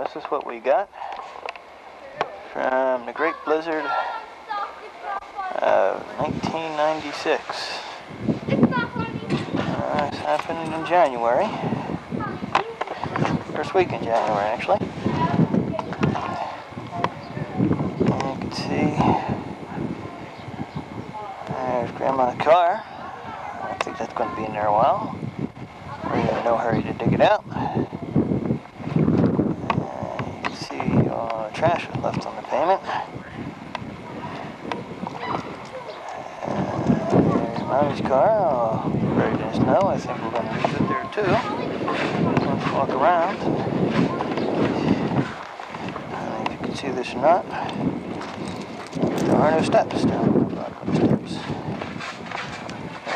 this is what we got from the Great Blizzard of 1996. This happened in January. First week in January, actually. And you can see there's Grandma's car. I don't think that's going to be in there a while. We're in no hurry to dig it out. You can see all the trash left on the pavement. There's Mommy's car, all buried in snow. I think we're going to leave it there too. Let's walk around. I don't know if you can see this or not. There are no steps down the bottom of the steps.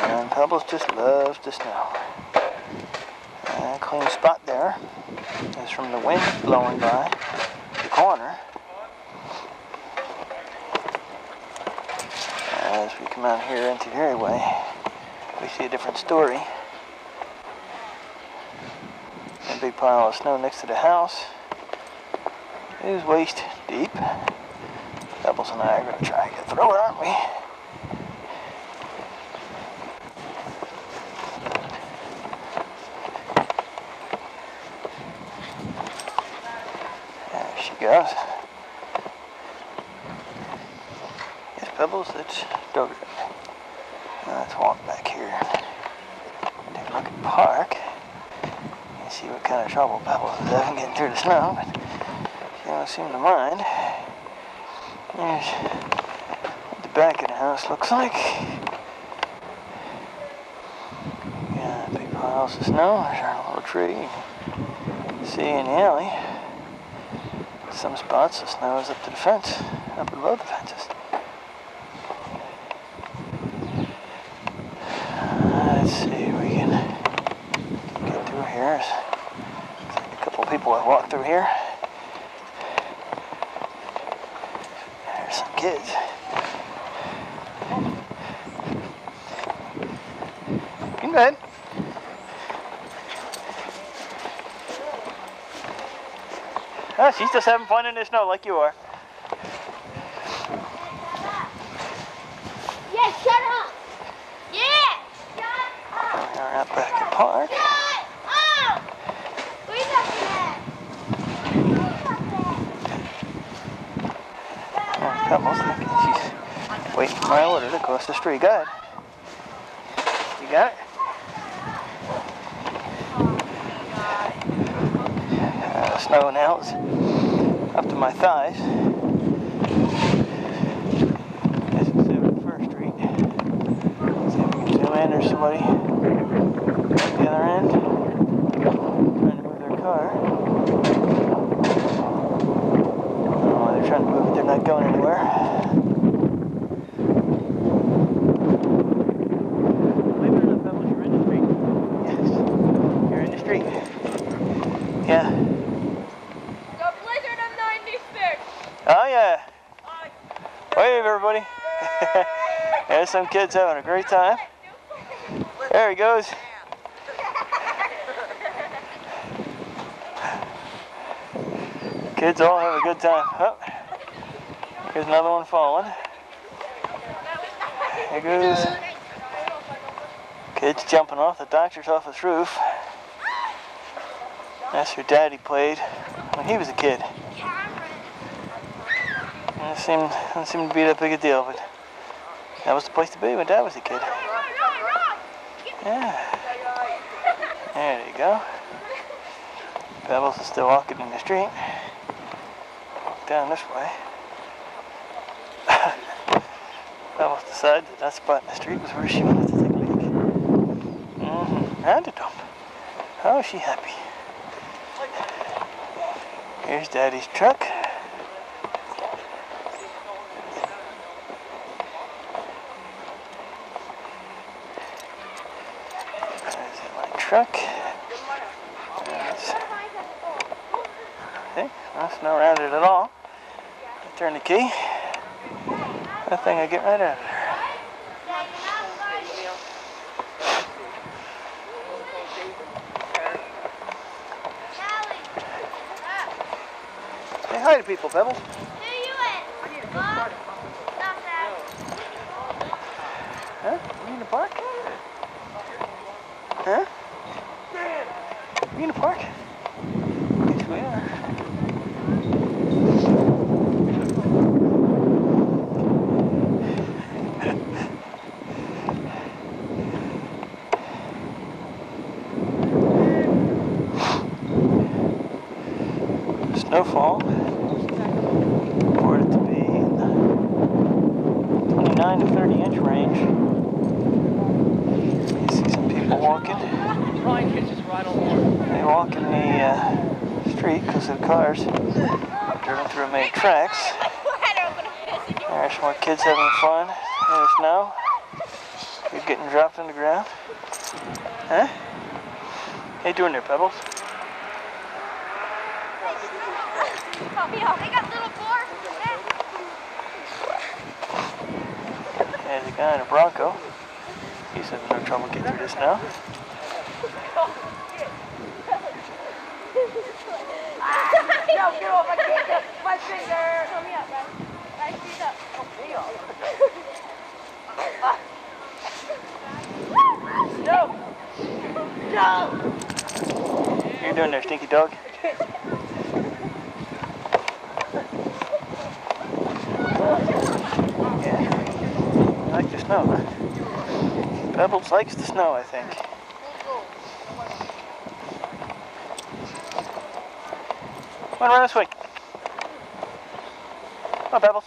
And Pebbles just loves the snow. Clean spot there. It's from the wind blowing by the corner. As we come out here into the areaway, we see a different story. A big pile of snow next to the house is waist deep. Pebbles and I are going to try and get through it, aren't we? There she goes. Yes, Pebbles, let's go. Let's walk back here. Take a look at the park. And see what kind of trouble Pebbles is having getting through the snow, but she don't seem to mind. There's what the back of the house looks like. Got big piles of snow. There's our little tree. You can see in the alley. Some spots the snow is up to the fence, up above the fences. Let's see if we can get through here. Looks like a couple of people have walked through here. There's some kids. Go ahead. Oh, she's just having fun in the snow like you are. Yeah, shut up! Yeah! Shut up! We're out back in the park. Shut up! Where's that? Pebbles, she's waiting for my order to cross the street. Go ahead. You got it? Snow now is up to my thighs. Guess it's 71st Street. See if we can zoom in. There's somebody at the other end trying to move their car. Oh, they're trying to move it. They're not going anywhere. Believe it or not, Pebbles, you're in the street. Yes, you're in the street. Yeah. Oh yeah. Wave everybody. There's some kids having a great time. There he goes. Kids all have a good time. Oh, here's another one falling. There goes kids jumping off the doctor's office roof. That's where Daddy played when he was a kid. It didn't seem to be that big a deal, but that was the place to be when Dad was a kid. Yeah. There you go. Pebbles is still walking in the street. Walk down this way. Pebbles decided that spot in the street was where she wanted to take a peek. Round it up. Oh, is she happy. Here's Daddy's truck. Truck. Okay, no snow around it at all. I turn the key. That thing I get right out of there. hi to people, Pebbles. Who you in? Mom? Not that. Huh? You in the park? Huh? You in the park? Yes, we are. Snowfall reported to be in the 29 to 30 inch range. You see some people walking. They walk in the street because of the cars driven through main tracks. There's some more kids having fun in the snow. You're getting dropped on the ground. Huh? How you doing there, Pebbles? They got little boar. There's a guy in a Bronco. He's having no trouble getting through this now. No, get off my finger. Show me up, man. My feet up. No. No. How you doing there, stinky dog? Yeah. I like the snow. Pebbles likes the snow, I think. Come on, run this way. Come on, Pebbles.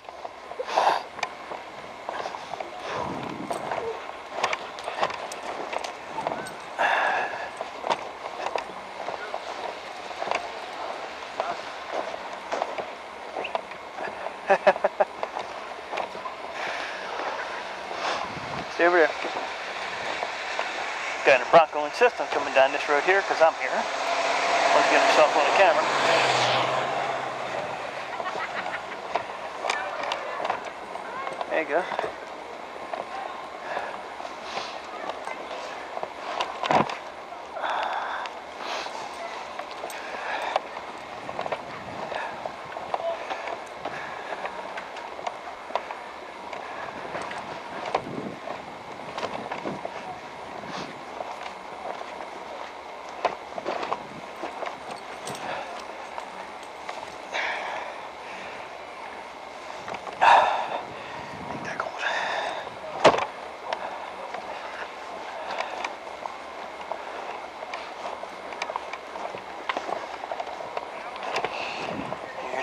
Stay over there. Guy in a Bronco insists on coming down this road here because I'm here. Wants to get himself on the camera. There you go.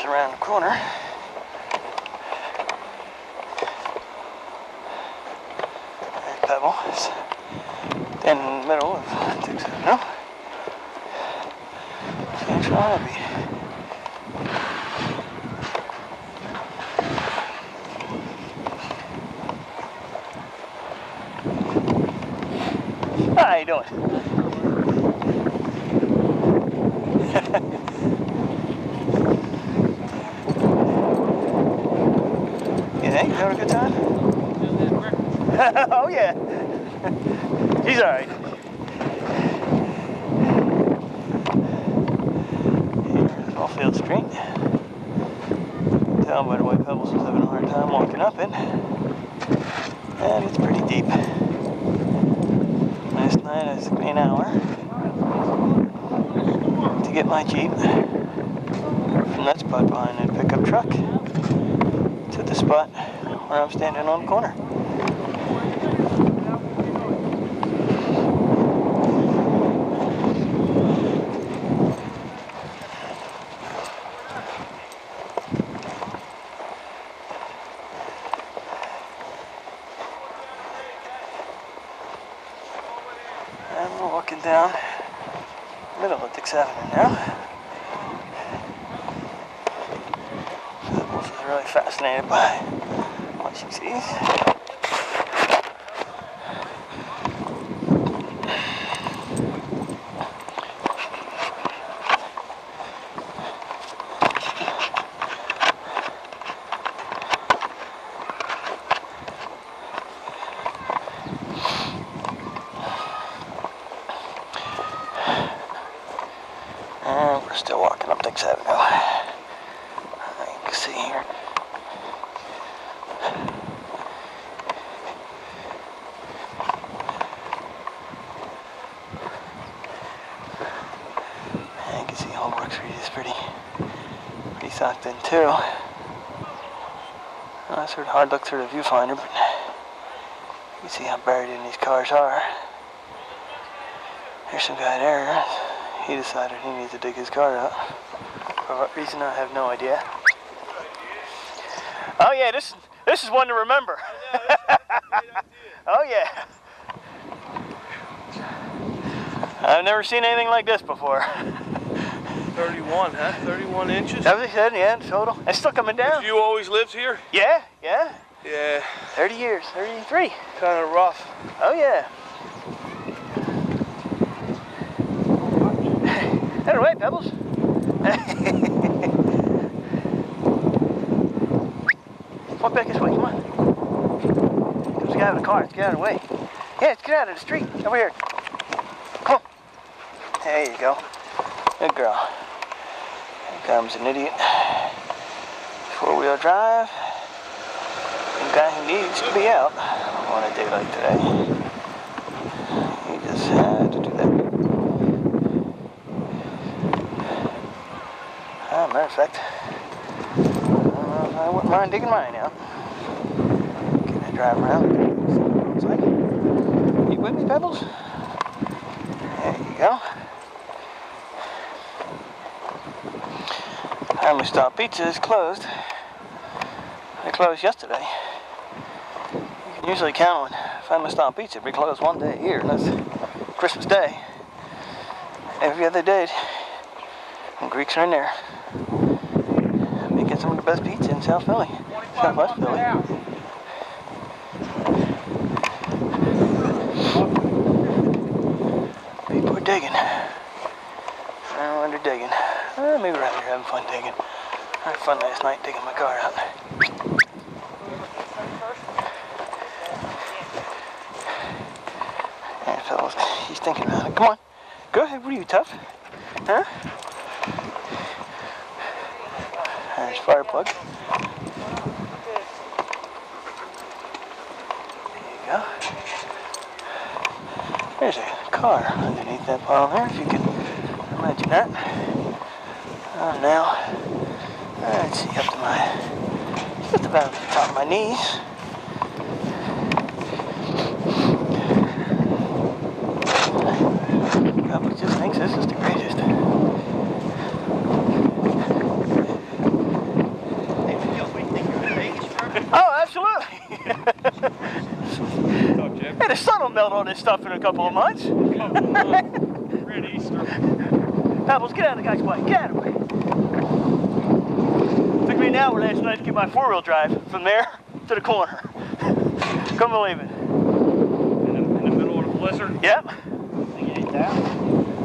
Around the corner. There's Pebble. It's in the middle of Texas. No? Can't try to be. How you doing? You having a good time? Oh yeah. He's alright. Here's Wellfield Street. Tell by the way Pebbles was having a hard time walking up it. And it's pretty deep. Last night it took me an hour to get my Jeep from that spot behind that pickup truck to the spot where I'm standing on the corner. And we're walking down the middle of Dix Avenue now. Pebbles is really fascinated by what she sees. And we're still walking up Dix Avenue. Let's see here. You can see Holbrook Street is pretty socked in too. I sort of hard look through the viewfinder, but you can see how buried in these cars are. There's some guy there. He decided he needs to dig his car out. For what reason, I have no idea. Oh yeah, this is one to remember. Oh yeah. I've never seen anything like this before. 31, huh? 31 inches? That was what he said, yeah, total. It's still coming down. Have you always lived here? Yeah, yeah. Yeah. 30 years, 33. Kind of rough. Oh yeah. That all right, Pebbles? Walk back this way, come on. There's a guy with a car, let's get out of the way. Yeah, let's get out of the street, over here. Come on. There you go. Good girl. Here comes an idiot. Four-wheel drive. A guy who needs to be out on a day like today. He just had to do that. Matter of fact, I wouldn't mind digging mine out. Can I drive around? See what it looks like? You with me, Pebbles? There you go. Family Stop Pizza is closed. They closed yesterday. You can usually count on Family Stop Pizza be closed one day a year, and that's Christmas Day. Every other day, the Greeks are in there making some of the best pizza in South Philly, Southwest Philly. People are digging. I don't know when they're digging. Maybe rather having fun digging. I had fun last night digging my car out. Alright, fellas, he's thinking about it. Come on. Go ahead, what are you, tough? Huh? There's fire plug. There you go. There's a car underneath that pile there, if you can imagine that. Oh, now, let's see, up to just about the top of my knees. Probably just thinks this is the greatest. Oh, absolutely. Hey, the sun will melt all this stuff in a couple of months. Red Easter. Pebbles, get out of the guy's way. Get out of the way. Took me an hour last night to get my four-wheel drive from there to the corner. Couldn't believe it. In the middle of a blizzard? Yep. Think you ate that?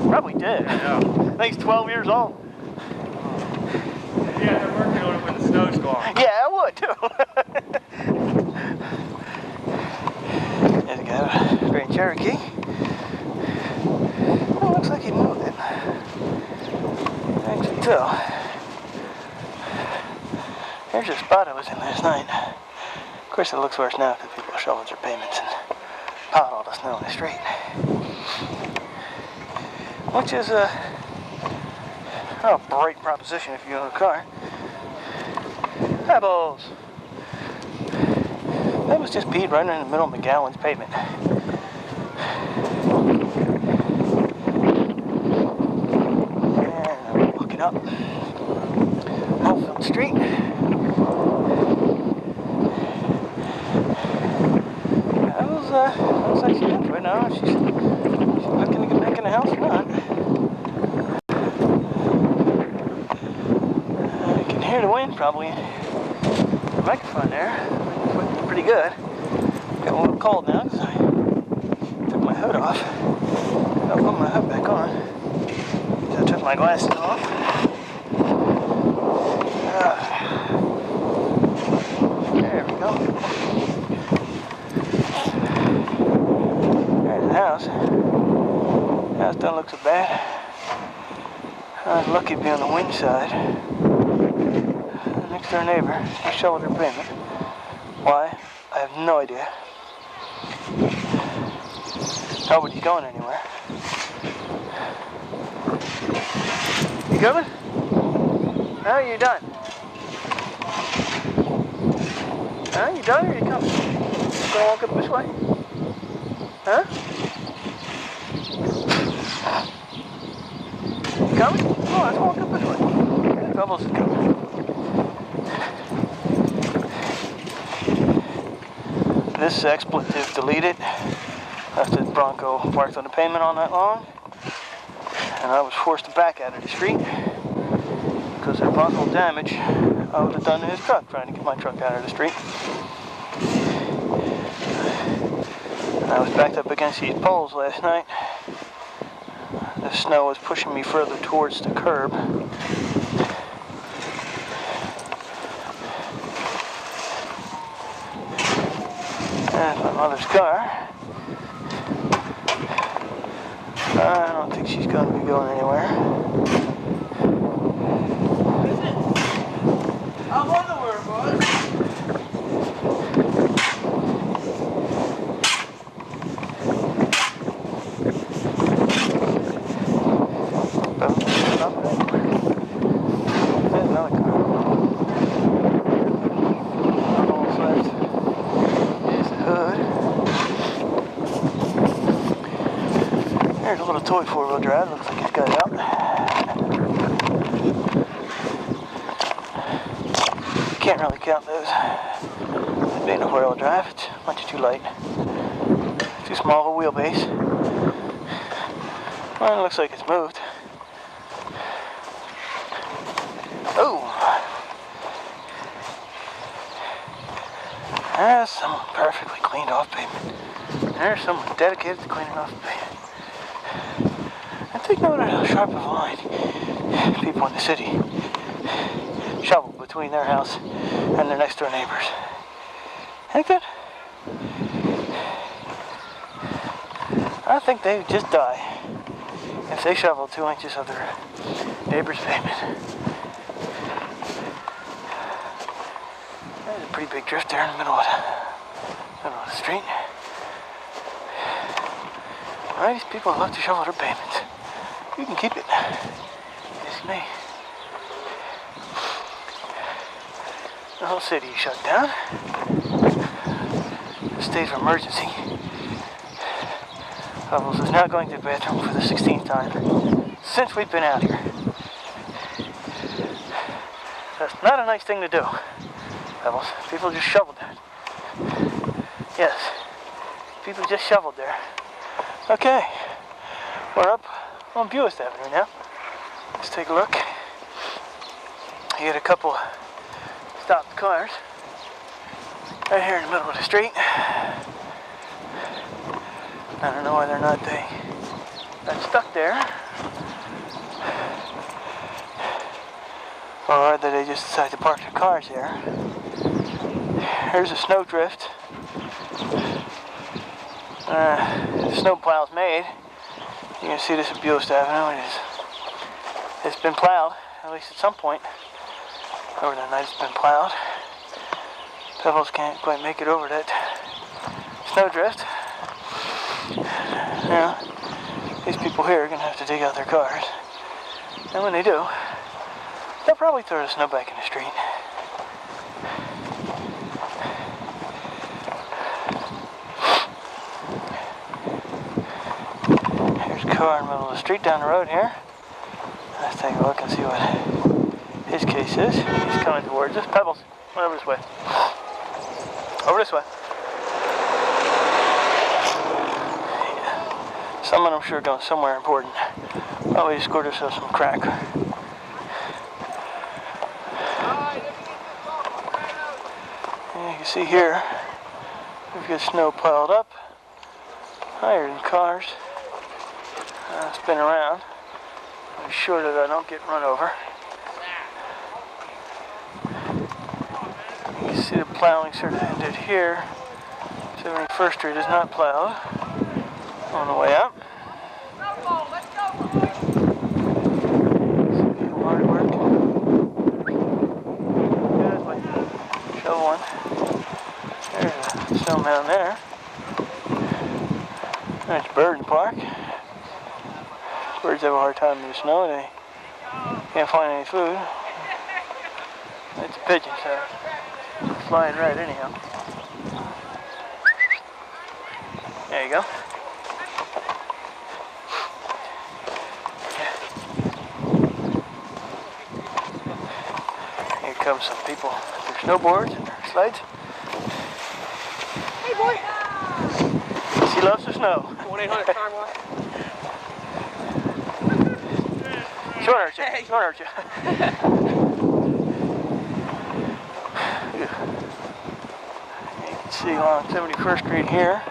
Probably did. Yeah. I think he's 12 years old. Yeah, they're working on it when the snow's gone. Yeah, I would too. There's a guy with a Grand Cherokee. Oh, looks like he moved it. Actually, too. Here's a spot I was in last night. Of course, it looks worse now because people shoveled their pavements and piled all the snow in the street. Which is a bright proposition if you own a car. Pebbles! That was just peed right in the middle of McGowan's pavement. And I'm walking up Oldfield Street. That was actually into it now. She's looking to get back in the house or not. I can hear the wind probably. The microphone there. It's pretty good. Got a little cold now because I took my hood off. I'll put my hood back on. So I took my glasses off. There we go. There's the house. The house don't look so bad. I was lucky to be on the wind side. And the next door neighbor, he shoveled her payment. Why? I have no idea. Nobody's going anywhere. You coming? No, you're done. Huh? You done or you coming? You gonna walk up this way? Huh? You coming? Oh, let's walk up this way. Bubbles is coming. This expletive deleted. Left the Bronco parked on the pavement all night long. And I was forced to back out of the street because of the possible damage I would have done to his truck trying to get my truck out of the street. I was backed up against these poles last night. The snow was pushing me further towards the curb. And my mother's car. I don't think she's going to be going anywhere. I'm on the word, boys. There's another car. Almost left. Here's the hood. There's a little toy four-wheel drive. Looks like it's got it out. Can't really count those as being a four-wheel drive. It's much too light. Too small of a wheelbase. Well, it looks like it's moved. Oh! There's some perfectly cleaned off pavement. There's someone dedicated to cleaning off the pavement. And take note of how sharp of a line people in the city shovel between their house and their next door neighbors. Like that? I think they would just die if they shoveled 2 inches of their neighbor's pavement. There's a pretty big drift there in the middle of the street. Alright, these people love to shovel their pavements. You can keep it. It's me. The whole city is shut down. A state of emergency. Bubbles is now going to the bathroom for the 16th time since we've been out here. That's not a nice thing to do, Bubbles. People just shoveled that. Yes, people just shoveled there. Okay, we're up on Buist Avenue now. Let's take a look. You get a couple stopped cars right here in the middle of the street. I don't know whether or not they got stuck there, or whether they just decided to park their cars there. Here's a snow drift. The snow plow's made. You can see this at Buist Avenue. It's been plowed, at least at some point. Over the night it's been plowed. Pebbles can't quite make it over that snow drift. Yeah, these people here are going to have to dig out their cars. And when they do, they'll probably throw the snow back in the street. Here's a car in the middle of the street down the road here. Let's take a look and see what his case is. He's coming towards us. Pebbles, went over this way. Over this way. Someone, I'm sure, going somewhere important. Probably just scored herself some crack. And you can see here, we've got snow piled up, higher than cars. Spin around. I'm sure that I don't get run over. You can see the plowing sort of ended here. 71st Street is not plowed. On the way up. Some hard work. Yeah, come down there. There's Bird Park. Birds have a hard time in the snow. They can't find any food. It's a pigeon, so it's flying right anyhow. There you go. Here come some people with their snowboards and their slides. Hey, boy. She loves the snow. 1-800 Car Wash. She won't hurt you. She won't hurt you. You can see along 71st Street here.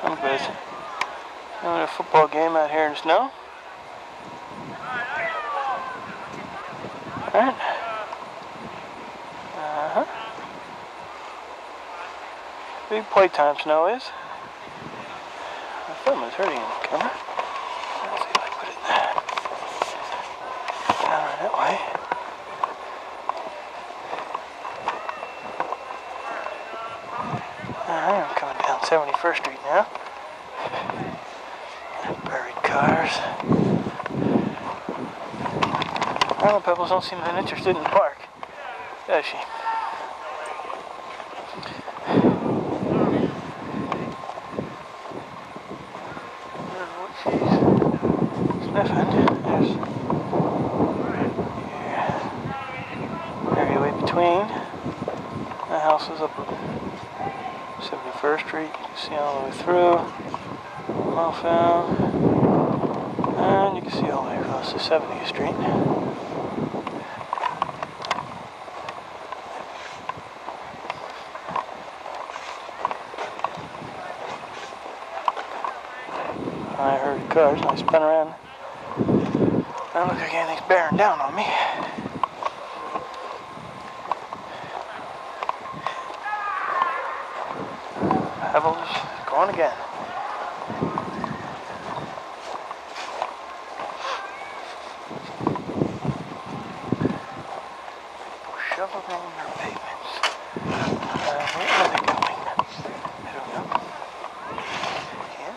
I'm good. Having a football game out here in the snow. Alright. Big playtime snow is. My thumb is hurting in the camera. Let's see if I put it down that way. I'm coming down 71st Street now. Buried cars. Well, Pebbles don't seem that interested in the park, does she? Sniffing. There's area way between. The house is up 71st Street. You can see all the way through. Well found. And you can see all the way across to 70th Street. I heard cars and I spun around. Doesn't look like anything's bearing down on me. Pebbles going again. Shoveling their pavements. Where are they going? I don't know. Yeah.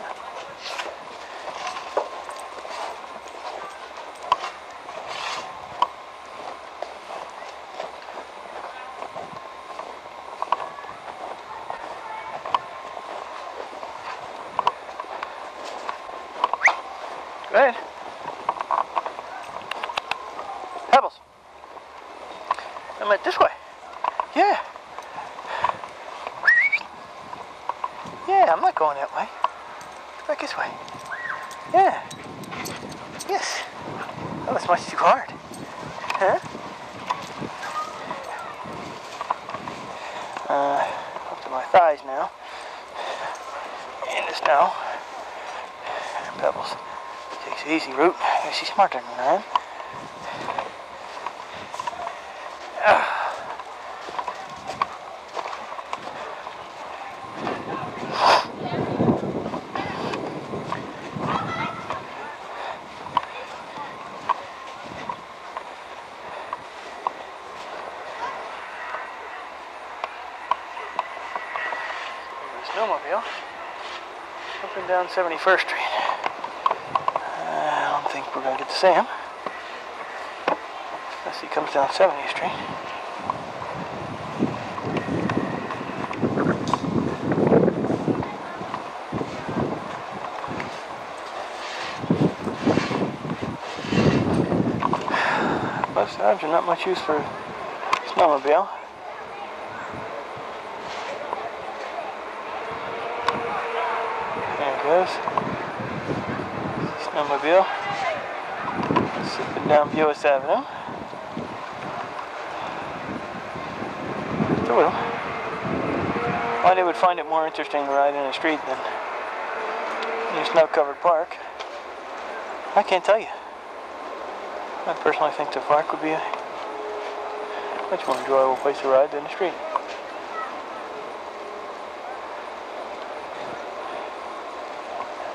Go ahead. Pebbles. I meant this way. Yeah. Yeah, I'm not going that way. Back this way. Yeah. Yes. Oh, it's much too hard. Huh? Up to my thighs now. In the snow. Pebbles takes the easy route. She's smarter than I am. Snowmobile up and down 71st Street. I don't think we're going to get to see him unless he comes down 70th Street. Both sides are not much use for snowmobile. There it goes. Snowmobile. Zipping down Buick Avenue. So why they would find it more interesting to ride in a street than in a snow-covered park, I can't tell you. I personally think the park would be a much more enjoyable place to ride than the street.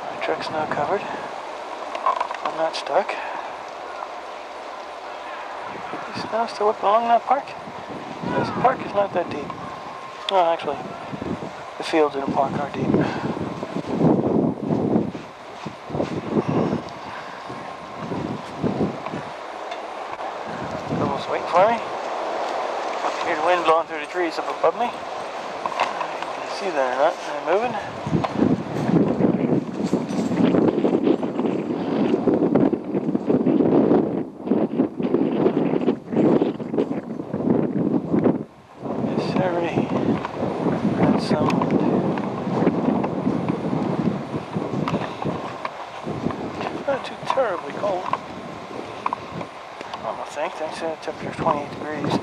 My truck's now covered. I'm not stuck. The snow still up along that park? This park is not that deep. No, actually, the fields in the park are deep. Pebbles waiting for me. Hear the wind blowing through the trees up above me. You can see that or not? They're moving. Not too terribly cold. I don't think. They said the temperature's 28 degrees.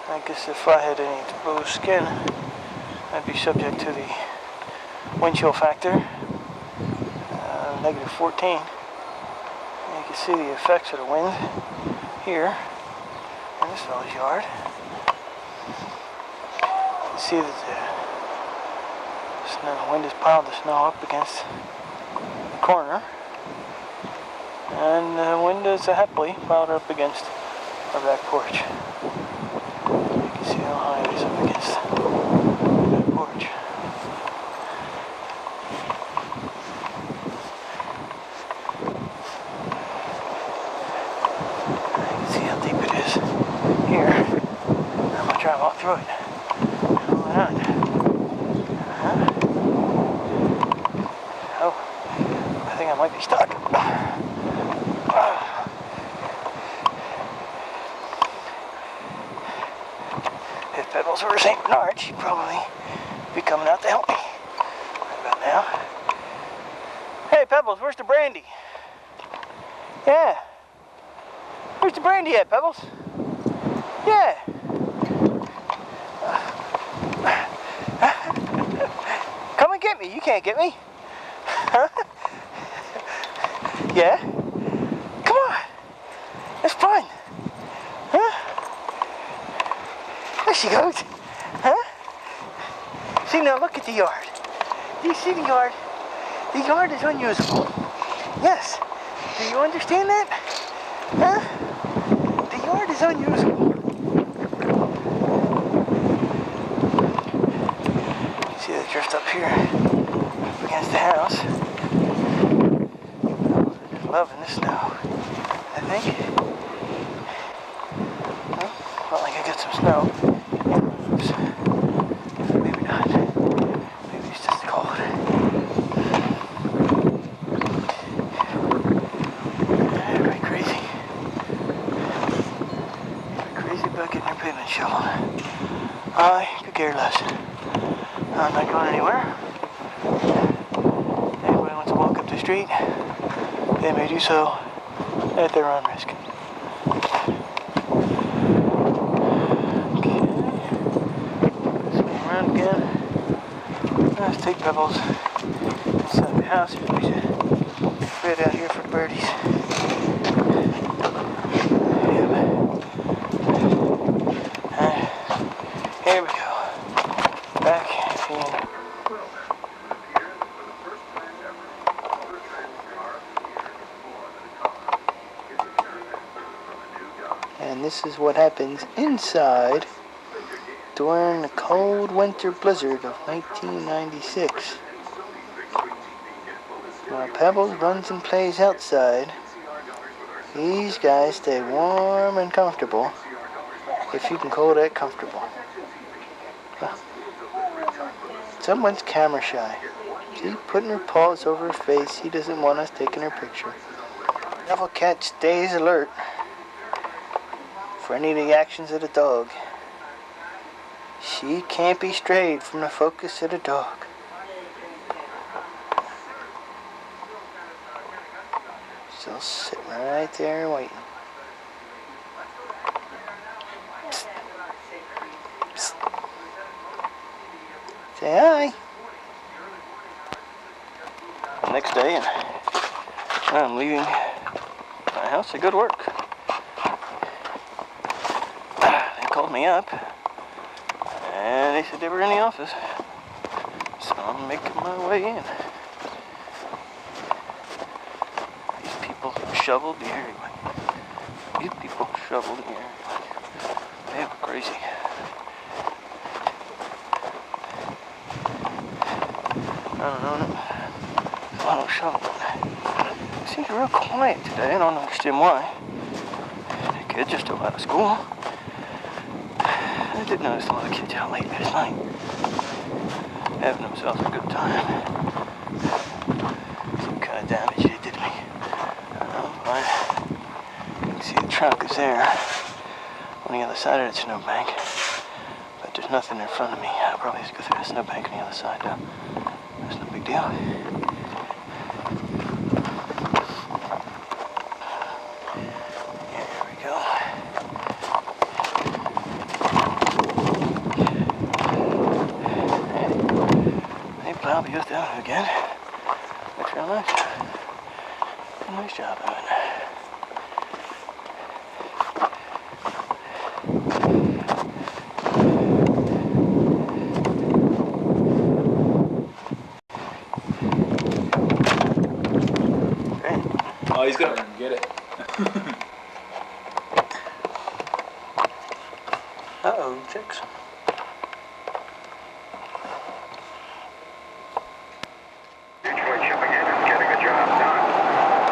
I guess if I had any blue skin, I'd be subject to the wind chill factor, negative 14. And you can see the effects of the wind here in this fellow's yard. You can see that the wind has piled the snow up against the corner, and the wind is happily piled up against our back porch. You can see how high it is up against the back porch. You can see how deep it is here. I'm going to try to walk through it. Why not? Oh, I think I might be stuck. If Pebbles were St. Bernard, she'd probably be coming out to help me. Right about now. Hey Pebbles, where's the brandy? Yeah. Where's the brandy at, Pebbles? Yeah. Come and get me. You can't get me. Huh? Yeah? Come on. It's fun. Huh? There she goes. Huh? See, now look at the yard. Do you see the yard? The yard is unusable. Yes. Do you understand that? Huh? The yard is unusable. See the drift up here up against the house. They're just loving the snow, I think. Well, not like I got some snow. Oops. Maybe not. Maybe it's just cold. Everybody crazy. Everybody crazy about getting their pavement shoveled. I could care less. I'm not going anywhere. Anybody wants to walk up the street, they may do so at their own risk. Okay. Swing around again. Let's take Pebbles inside the house. We should spread out here for birdies. Here we go. Back in. And this is what happens inside during the cold winter blizzard of 1996. While Pebbles runs and plays outside, these guys stay warm and comfortable, if you can call that comfortable. Someone's camera shy. See, putting her paws over her face. He doesn't want us taking her picture. Devil cat stays alert for any of the actions of the dog. She can't be strayed from the focus of the dog. She'll sit right there waiting. Psst. Psst. Say hi. The next day, and I'm leaving my house to go to work. They called me up, and they said they were in the office. So I'm making my way in. These people who shoveled the area These people shoveled here. They were crazy. I don't know. A lot of shoveling. It seems real quiet today. I don't understand why. The kids are still out of school. I did notice a lot of kids out late last night, having themselves a good time. Some kind of damage they did me. I don't know, but you can see the trunk is there on the other side of the snowbank. But there's nothing in front of me. I'll probably just go through the snowbank on the other side though. That's no big deal. Here we go. They plowed the earth down again. That's real nice. Nice job of it. Oh, he's gonna get it. Uh-oh, chicks. Detroit shipping in and getting the job done.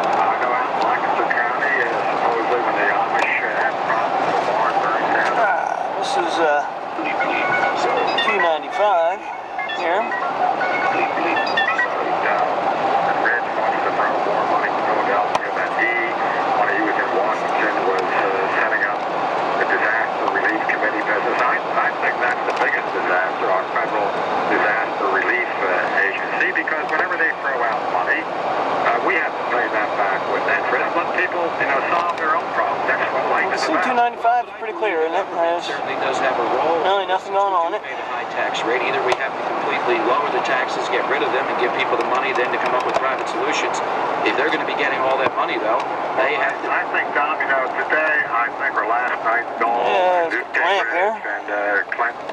I know out in Lancaster County, supposedly when the Amish had problems with the barn burning down. This is 295 here. Rich wants to throw more money to Philadelphia than when he was in Washington, was setting up the disaster relief committee business. I think that's the biggest disaster, our federal disaster relief agency, because whenever they throw out money, we have to pay that back with interest. Let people, solve their own problems. That's what life is See, about. 295 is pretty clear, isn't it? There's Certainly does have a role. really nothing going on it. Made a high tax rate. Either we have to completely lower the taxes, get rid of them, and give people the money, then to come up with private solutions. If they're going to be getting all that money, though, they have to. I think, Tom, today, I think, or last night, Dole, Newt Gingrich, and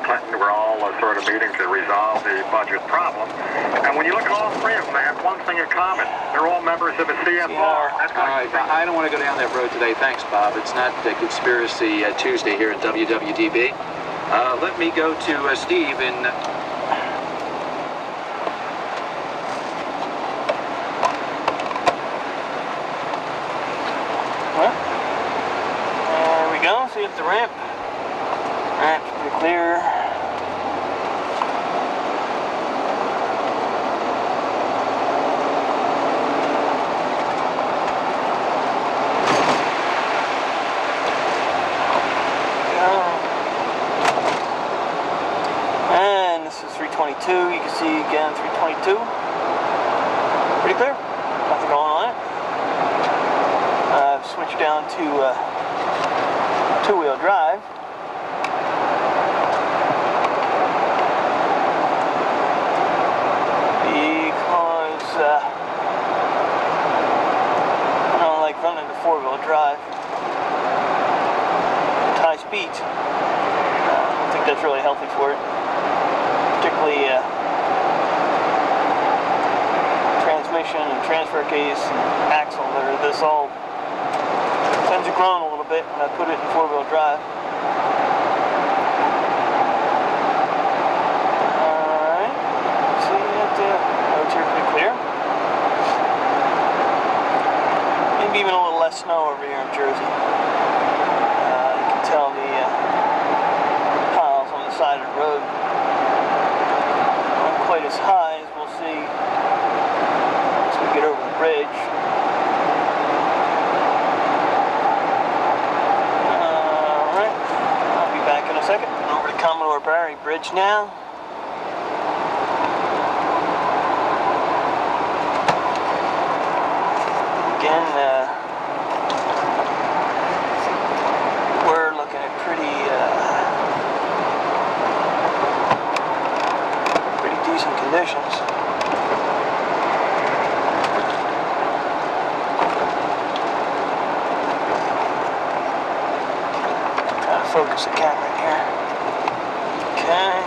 Clinton were all sort of meeting to resolve the budget problem. And when you look at all three of them, they have one thing in common. They're all members of a CFR. That's All right, I don't want to go down that road today. Thanks, Bob. It's not Conspiracy Tuesday here at WWDB. Let me go to Steve in... Well, there we go. See if the ramp's pretty clear. And this is 322. You can see again 322. Pretty clear. Nothing going on it. I've switched down to two-wheel drive. Because I don't like running the four-wheel drive at high speeds. I don't think that's really healthy for it. Particularly transmission and transfer case and axle. This all tends to groan a little bit when I put it in four-wheel drive. Alright, see it there. Roads here pretty clear. Maybe even a little less snow over here in Jersey. You can tell the piles on the side of the road aren't quite as high as we'll see once we get over the bridge. Second, over to Commodore Barry Bridge now. Again, we're looking at pretty decent conditions. Trying to focus the camera in here. Okay.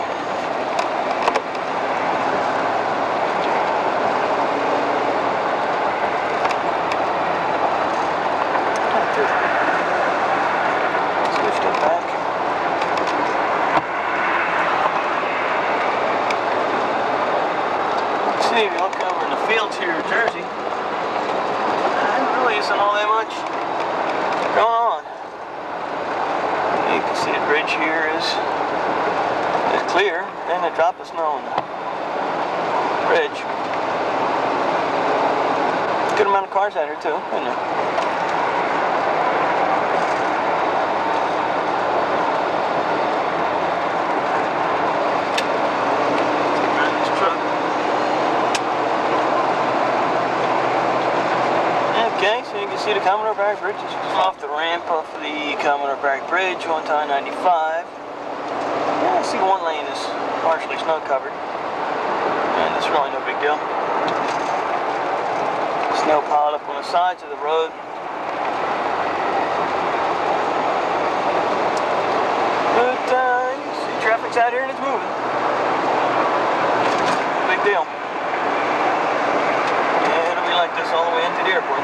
to Jersey. There really isn't all that much going on. You can see the bridge here is clear, and a drop of snow on the bridge. Good amount of cars out here too, isn't there? Okay, so you can see the Commodore Barry Bridge is off the ramp of the Commodore Barry Bridge onto I-95. Yeah, I see one lane is partially snow covered, and it's really no big deal. Snow piled up on the sides of the road. But you can see traffic's out here and it's moving. Big deal. Yeah, it'll be like this all the way into the airport.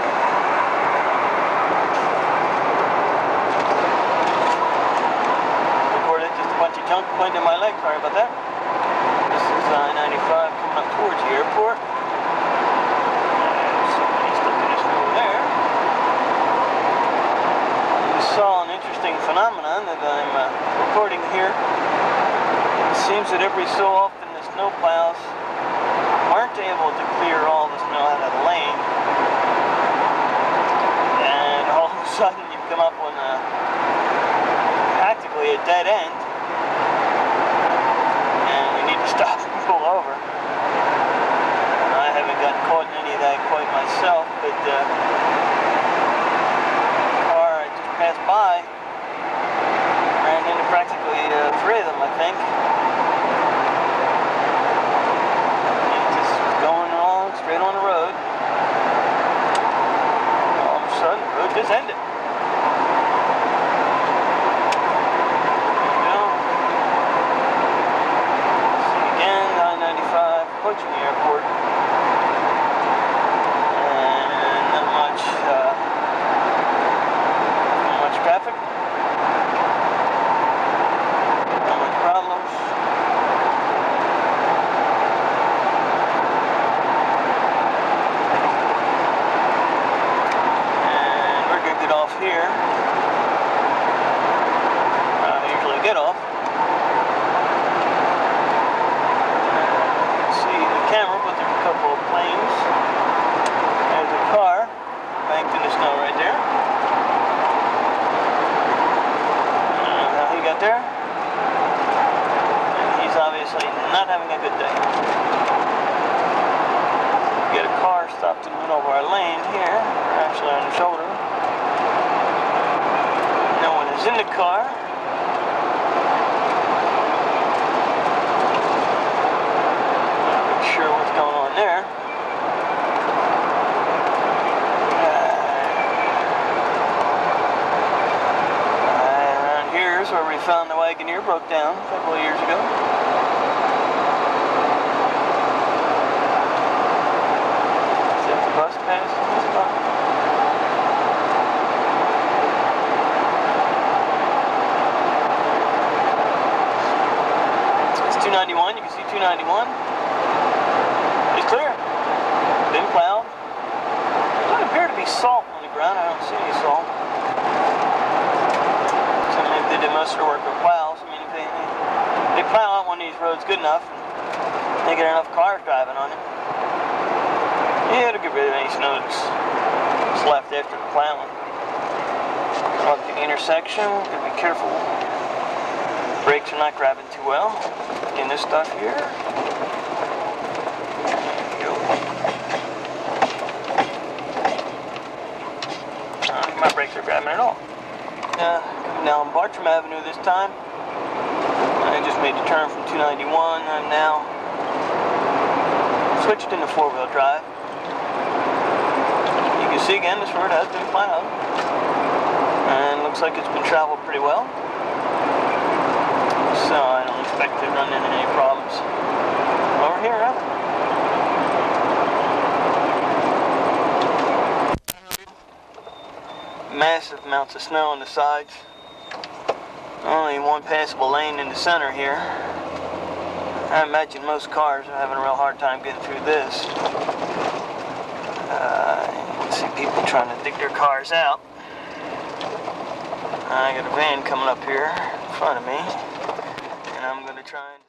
Junk went in my leg, sorry about that. This is I-95 coming up towards the airport. Somebody's looking at over there. We saw an interesting phenomenon that I'm reporting here. It seems that every so often the snow plows aren't able to clear all the snow out of the lane. And all of a sudden you come up on practically a dead end. Stop and pull over. I haven't gotten caught in any of that quite myself, but the car I just passed by ran into practically three of them, I think. And just going along straight on the road. All of a sudden, the road just ended. Approaching the airport, and not much traffic, not much problems. And we're gonna get off here. I usually get off. Camera, but there's a couple of planes. There's a car banked in the snow right there. How he got there? And he's obviously not having a good day. We got a car stopped in the middle of our lane here, actually on the shoulder. No one is in the car. What's going on there. Around here is where we found the Wagoneer broke down a couple of years ago. Is that the bus passing this spot? It's 291, you can see 291. Clear. Been plowed. There doesn't appear to be salt on the ground. I don't see any salt. So maybe they did most of the work with plows. I mean, if they plow out one of these roads good enough, and they get enough cars driving on it, yeah, it'll get rid of any snow that's left after the plowing. Up the intersection, gotta be careful. Brakes are not grabbing too well. Getting this stuff here. My brakes are grabbing at all. Coming down Bartram Avenue this time. I just made the turn from 291. I'm now switched into four-wheel drive. You can see again this road has been plowed. And looks like it's been traveled pretty well. So I don't expect to run into any problems over here either. Massive amounts of snow on the sides. Only one passable lane in the center here. I imagine most cars are having a real hard time getting through this. You can see people trying to dig their cars out. I got a van coming up here in front of me, and I'm going to try and